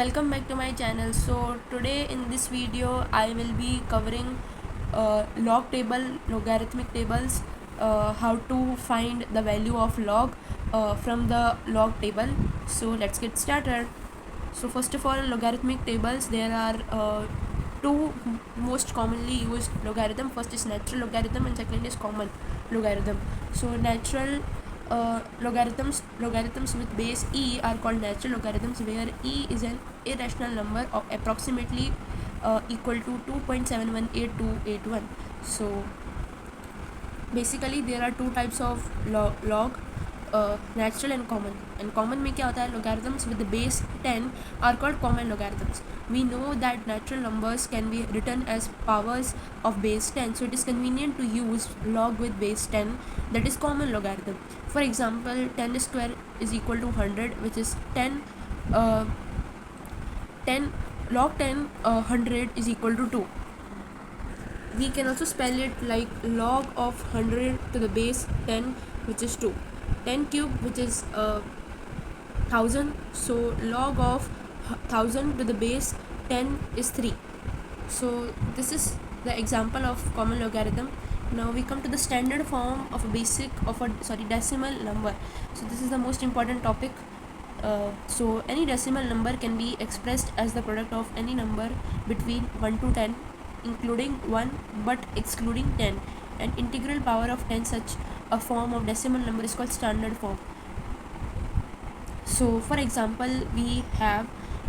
welcome back to my channel. So today in this video I will be covering log table, logarithmic tables, how to find the value of log from the log table. So let's get started. So first of all, in logarithmic tables there are two most commonly used logarithm. First is natural logarithm and second is common logarithm. So natural logarithms with base e are called natural logarithms, where e is an irrational number of approximately equal to 2.7182881. So basically there are two types of log, natural and common. And common में क्या होता है, logarithms with the base 10 are called common logarithms. We know that natural numbers can be written as powers of base 10, so it is convenient to use log with base 10, that is common logarithm. For example, 10 square is equal to 100, which is 10 log 10 100 is equal to 2. We can also spell it like log of 100 to the base 10, which is 2. 10 cube, which is 1000, so log of 1000 to the base 10 is 3. So this is the example of common logarithm. Now we come to the standard form of a decimal number. So this is the most important topic. So any decimal number can be expressed as the product of any number between 1 to 10, including 1 but excluding 10, and integral power of 10. Such a form of decimal number is called standard form. So for example, we have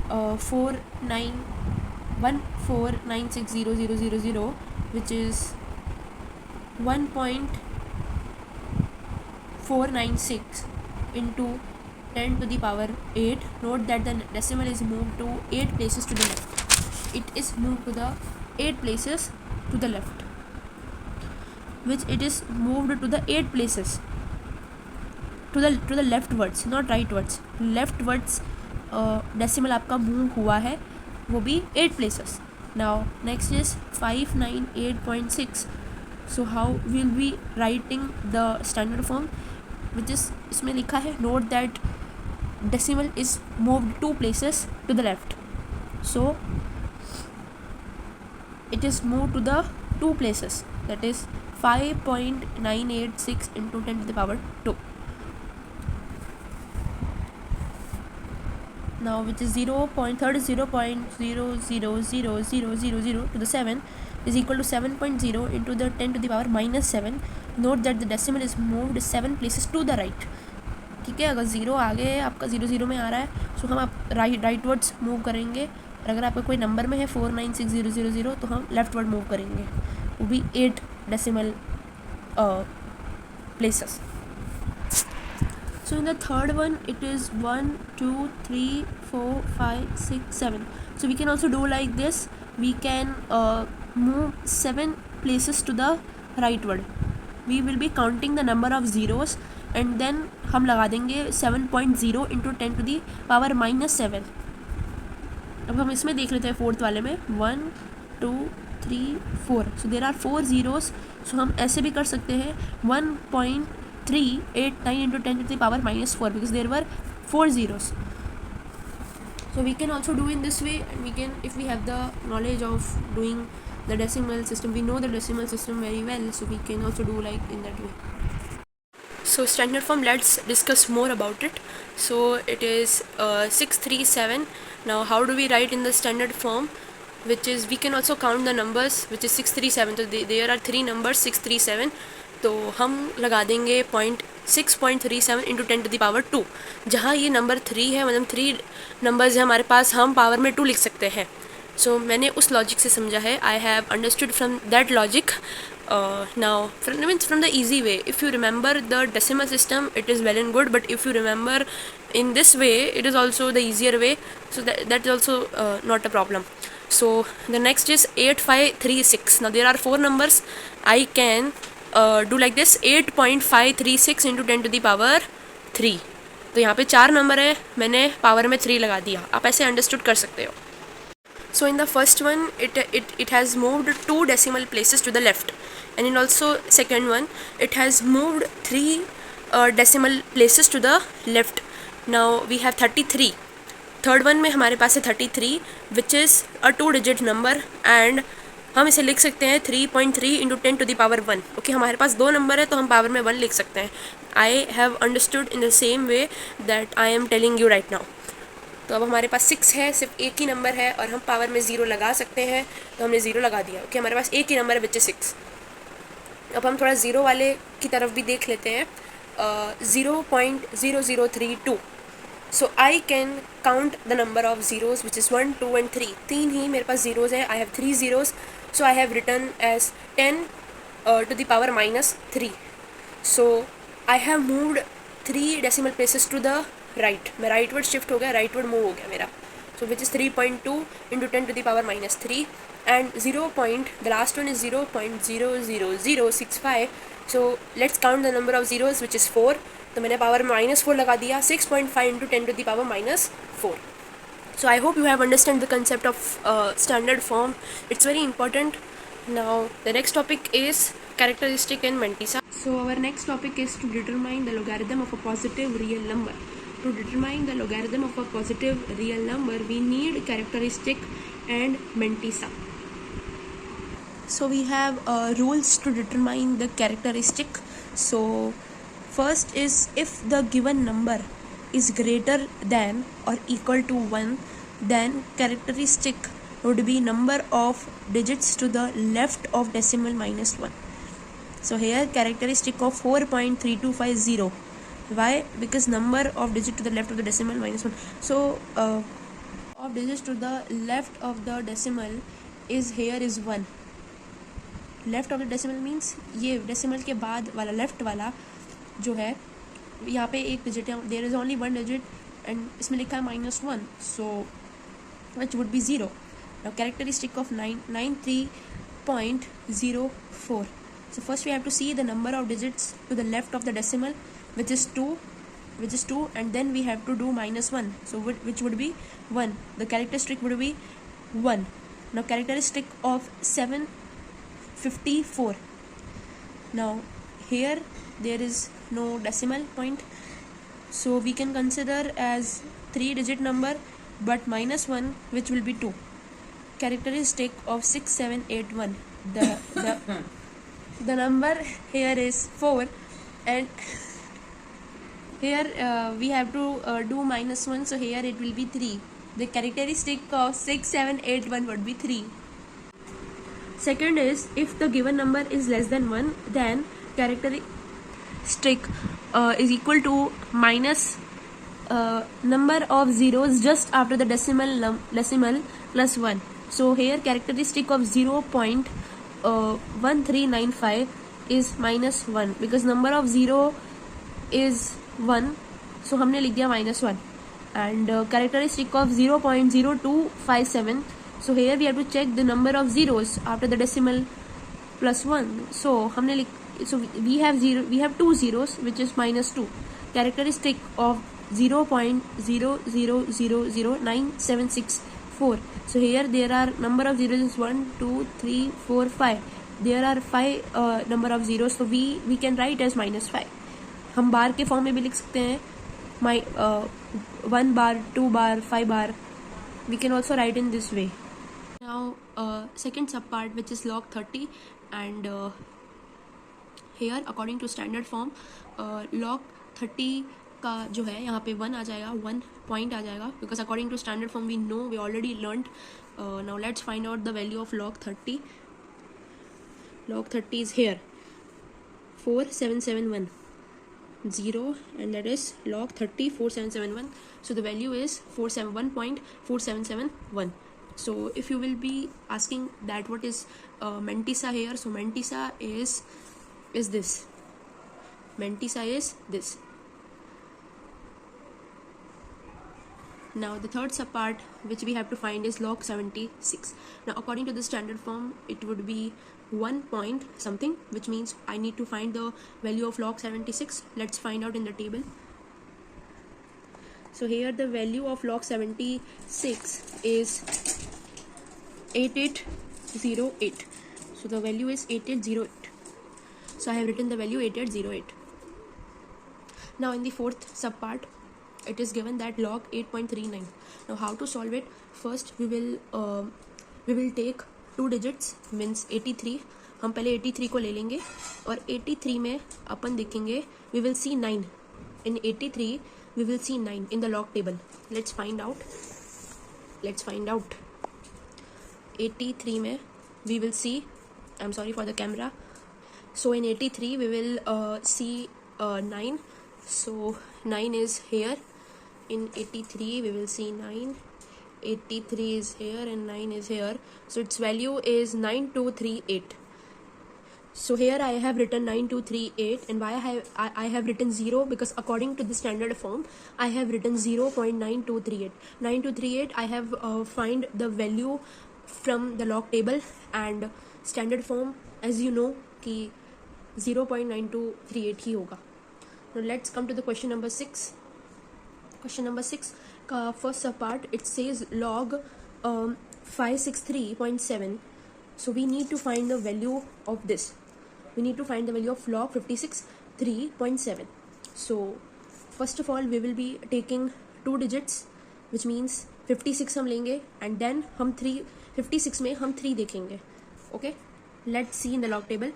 1496000, which is 1.496 into 10 to the power 8. Note that the decimal is moved to 8 places to the left. It is moved to the 8 places to the left, which it is moved to the 8 places to the leftwards, not rightwards. Leftwards decimal आपका move हुआ है, वो भी 8 places. Now next is 598.6. So how will we writing the standard form, which is इसमें लिखा है, note that decimal is moved 2 places to the left, so it is moved to the 2 places, that is 5.986 into 10 to the power 2. Now which is 0.0000000 to the 7 is equal to 7.0 into the 10 to the power minus 7. Note that the decimal is moved 7 places to the right. ठीक है, अगर 0 आगे आपका 0 में आ रहा है, सो हम आप राइटवर्ड्स मूव करेंगे. और अगर आपका कोई नंबर में है 496000, तो हम लेफ्टवर्ड मूव करेंगे, वो भी 8 decimal places. So in the third one, it is 1 2 3 4 5 6 7. So we can also do like this. We can move 7 places to the rightward. We will be counting the number of zeros, and then हम लगा देंगे 7.0 into 10 to the power minus 7. अब हम इसमें देख लेते हैं fourth वाले में 1 2 3 4. So there are 4 zeros. So हम ऐसे भी कर सकते हैं 1.389 into 10 to the power minus 4, because there were 4 zeros. So we can also do in this way, and we can, if we have the knowledge of doing the decimal system, we know the decimal system very well, so we can also do like in that way. So standard form, let's discuss more about it. So it is 637. Now how do we write in the standard form, which is, we can also count the numbers, which is 637. So there are 3 numbers 637, तो हम लगा देंगे 6.37 into 10 to the power 2. जहाँ ये number 3 है, मतलब 3 numbers है हमारे पास, हम पावर में 2 लिख सकते हैं. सो मैंने उस लॉजिक से समझा है. I have understood from that logic. Now from the easy way, if you remember the decimal system, it is well and good, but if you remember in this way, it is also the easier way, so that is also not a problem. So the next is 8536. Now there are 4 numbers. I can do like this, 8.536 into 10 to the power 3. तो यहाँ पे 4 number है, मैंने power में 3 लगा दिया. आप ऐसे अंडरस्टूड कर सकते हो. So in the first one, it has moved 2 decimal places to the left, and in also second one, it has moved 3 decimal places to the left. Now we have 33. Third one में हमारे पास है 33 which is a 2 digit number and हम इसे लिख सकते हैं 3.3 into 10 to the power 1. Okay, हमारे पास 2 नंबर है तो हम पावर में 1 लिख सकते हैं. I have understood in the same way that I am telling you right now. तो अब हमारे पास 6 है, सिर्फ एक ही नंबर है और हम पावर में 0 लगा सकते हैं, तो हमने 0 लगा दिया. ओके, हमारे पास एक ही नंबर है विच इज 6. अब हम थोड़ा 0 वाले की तरफ भी देख लेते हैं. 0.0032. So I can count the number of zeros which is 1, 2 and 3. 3 ही मेरे पास ज़ीरोज़ है. I have 3 zeros. So I have written as 10 to the power -3. So I have moved 3 decimal places to the right. मैं rightward shift हो गया, rightward move हो गया मेरा. So which is 3.2 into 10 to the power -3 and 0. The last one is 0.00065. So let's count the number of zeros which is 4. तो मैंने power -4 लगा दिया. 6.5 into 10 to the power -4. So I hope you have understand the concept of standard form. It's very important. Now the next topic is characteristic and mantissa. So our next topic is to determine the logarithm of a positive real number. To determine the logarithm of a positive real number, we need characteristic and mantissa. So we have rules to determine the characteristic. So first is if the given number is greater than or equal to 1, then characteristic would be number of digits to the left of decimal -1. So here characteristic of 4.3250. Why? Because number of digit to the left of the decimal -1. So of digits to the left of the decimal is here is 1. Left of the decimal means ये decimal के बाद वाला left वाला जो है, यहाँ पे एक डिजिट है, there is only 1 digit and इसमें लिखा है -1, so which would be 0. Now characteristic of 93.04. So first we have to see the number of digits to the left of the decimal which is 2 and then we have to do -1, so which would be 1. The characteristic would be 1. Now characteristic of 754. Now here there is no decimal point, so we can consider as 3 digit number but -1, which will be 2. Characteristic of 6781. The number here is 4 and here we have to do -1, so here it will be 3. The characteristic of 6781 would be 3. Second is if the given number is less than 1, then characteristic is equal to minus number of zeros just after the decimal plus 1. So here characteristic of 0.1395 is -1 because number of 0 is 1, so हमने लिख दिया -1. And characteristic of 0.0257. So here we have to check the number of zeros after the decimal plus 1. So we have 2 zeros which is -2. Characteristic of 0.0000974. So here there are number of zeros is 1, 2, 3, 4, 5. There are 5 number of zeros, so we can write as -5. हम बार के form में भी लिख सकते हैं, 1 bar, 2 bar, 5 bar. We can also write in this way. Now second subpart which is log 30, and here according to standard form log 30 का जो है यहाँ पे 1 आ जाएगा, 1 point आ जाएगा because according to standard form we know, we already learned. Now let's find out the value of log 30. Log 30 is here 4771 0, and that is log 30 4771. So the value is 471.4771. So if you will be asking that what is mantissa here, so mantissa is this. Mantissa is this. Now the third subpart which we have to find is log 76. Now according to the standard form it would be 1 point something, which means I need to find the value of log 76. Let's find out in the table. So here the value of log 76 is 8808. So the value is 8808. So I have written the value 8808. Now in the fourth subpart it is given that log 8.39. Now how to solve it? First we will take 2 digits means 83. हम पहले 83 को ले लेंगे और 83 में अपन देखेंगे we will see 9. In 83 we will see 9 in the log table. Let's find out. 83 में we will see, I'm sorry for the camera. So in 83 we will see 9. So 9 is here. In 83 we will see 9. 83 is here and 9 is here. So its value is 9238. So here I have written 9238, and why I have written 0, because according to the standard form I have written 0.9238. 9238 I have find the value from the log table, and standard form as you know कि 0.9238 ही होगा. Now let's come to the question number 6. Question number 6 का first part, it says log 563.7. So we need to find the value of this. We need to find the value of log 563.7. So first of all we will be taking 2 digits, which means 56 हम लेंगे, and then हम 56 में हम 3 देखेंगे. Okay, let's see in the log table.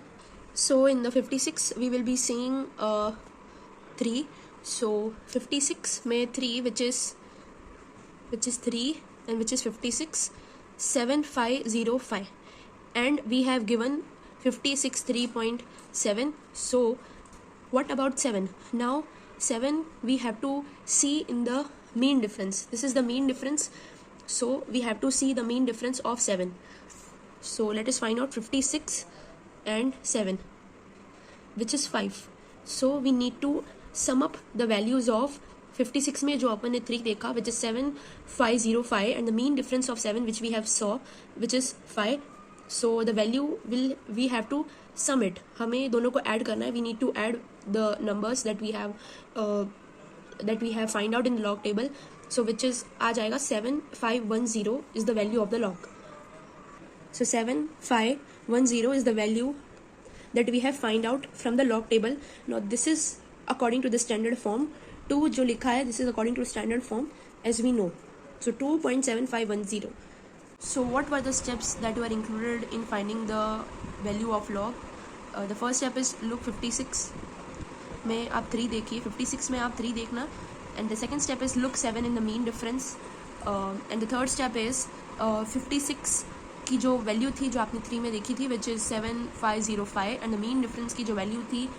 So in the 56 we will be seeing 3. So 56 में 3, which is 3 and which is 56, 7505, and we have given 563.7. So what about 7? Now 7 we have to see in the mean difference. This is the mean difference, so we have to see the mean difference of 7. So let us find out 56 and 7, which is 5. So we need to sum up the values of 56 में जो अपन ने 3 देखा, which is 7505, and the mean difference of 7 which we have saw, which is 5. So the value we have to sum it. हमें दोनों को add करना है. We need to add the numbers that we have find out in the log table. So which is आ जाएगा 7510 is the value of the log. So 7510 is the value that we have find out from the log table. Now this is according to the standard form. 2 जो लिखा है, this is according to standard form as we know. So 2.7510. So what were the steps that were included in finding the value of log? The first step is look 56 में आप 3 देखिए, 56 में आप 3 देखना, and the second step is look 7 in the mean difference, and the third step is 56 की जो value थी जो आपने 3 में देखी थी, which is 7505, and the mean difference की जो वैल्यू थी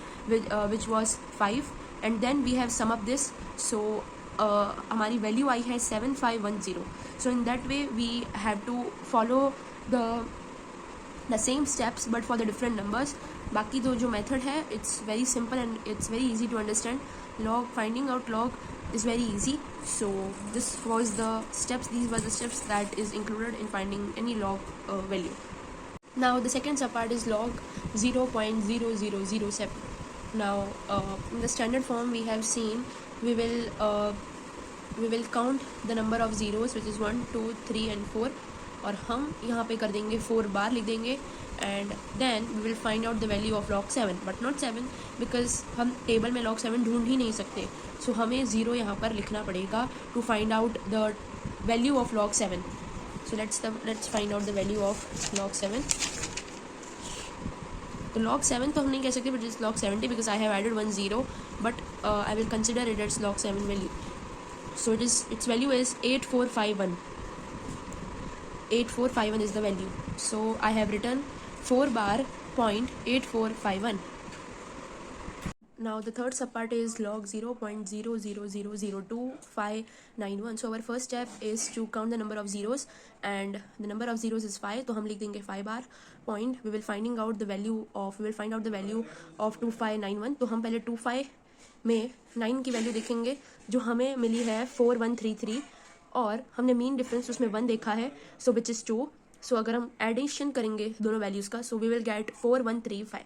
which was 5, and then we have sum up this. So हमारी वैल्यू आई है 7510. So in that way we have to follow the same steps but for the different numbers. बाकी जो method है, it's very simple and it's very easy to understand. Finding out log is very easy. So these were the steps that is included in finding any log value. Now the second subpart is log 0.0007. Now in the standard form we have seen we will count the number of zeros, which is 1, 2, 3 and 4, और हम यहाँ पे कर देंगे 4 बार लिख देंगे, and then we will find out the value of log 7, but not 7 because हम table में log 7 ढूंढ ही नहीं सकते. So हमें 0 यहाँ पर लिखना पड़ेगा to find out the value of log 7. So let's find out the value of log 7. तो log 7 तो हम नहीं कह सकते, but it's log 70 because I have added 1 0, but I will consider it as log 7 value. So its value is 8451. 8451 is the value. So I have written 4 bar point 8451. Now the third subpart is log 0.00002591. So our first step is to count the number of zeros, and the number of zeros is 5. तो हम लिख देंगे 5 bar point. We will find out the value of 2591. तो हम पहले 25 में 9 की value देखेंगे जो हमें मिली है 4133, और हमने मीन डिफरेंस उसमें 1 देखा है, सो विच इज़ 2. सो अगर हम एडिशन करेंगे दोनों वैल्यूज़ का, सो वी विल गेट 4135.